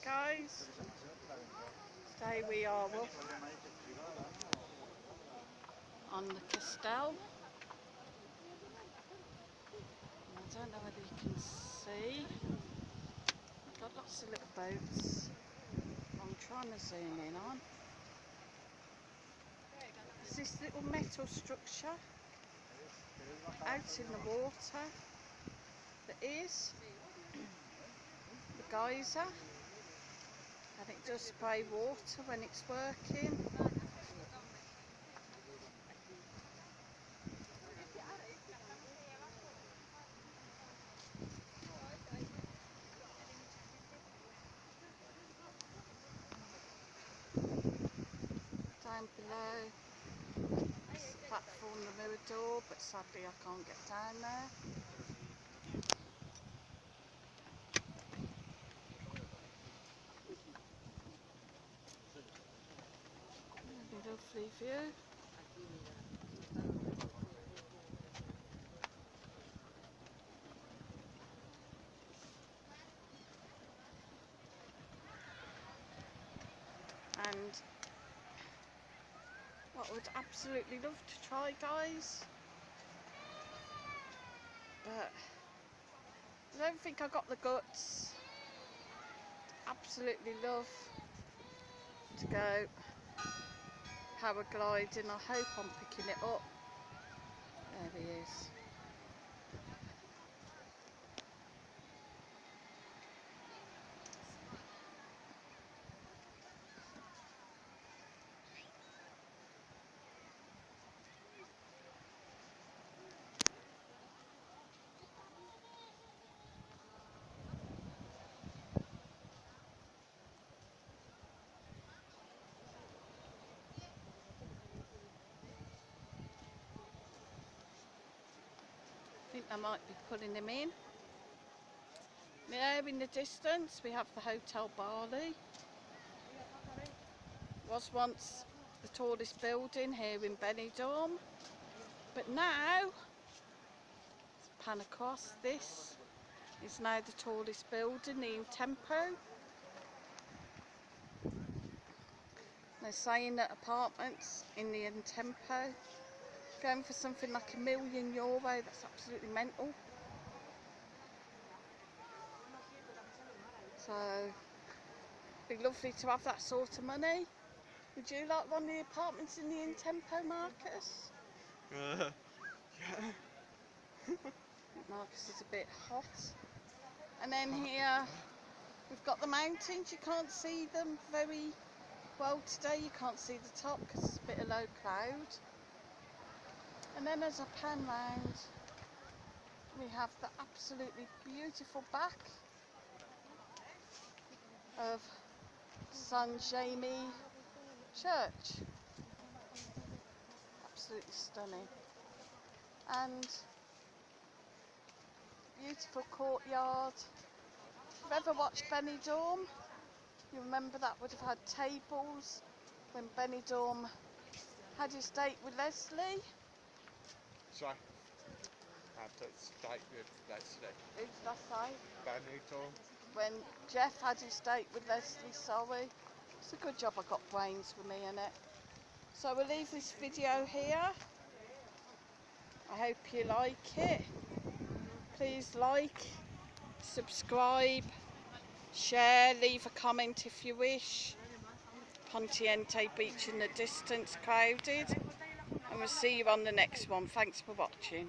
Hi guys, today we are up on the Castell. I don't know whether you can see, we've got lots of little boats. I'm trying to zoom in on. There's this little metal structure out in the water that is the geyser, and it does spray water when it's working. Down below is the platform, the mirror door, but sadly I can't get down there. Really lovely view. And what I would absolutely love to try, guys, but I don't think I got the guts. Absolutely love to go paragliding. I hope I'm picking it up. There he is. I think I might be pulling him in. There in the distance we have the Hotel Bali. Was once the tallest building here in Benidorm, but now, pan across, this is now the tallest building, the Tempo. They're saying that apartments in the Tempo going for something like €1 million. That's absolutely mental. So it'd be lovely to have that sort of money. Would you like one of the apartments in the Tempo, Marcus? Yeah. Marcus is a bit hot. And then here we've got the mountains. You can't see them very well today. You can't see the top because it's a bit of low cloud. And then as I pan round, we have the absolutely beautiful back of St Jamie Church. Absolutely stunning. And beautiful courtyard. If you've ever watched Benidorm, you remember that would have had tables when Benidorm had his date with Leslie. Sorry. Had to date with Leslie. Who's that say? Benidorm. When Jeff had his date with Leslie, sorry. It's a good job I got brains with me in it. So we'll leave this video here. I hope you like it. Please like, subscribe, share, leave a comment if you wish. Pontiente Beach in the distance, crowded. And we'll see you on the next one. Thanks for watching.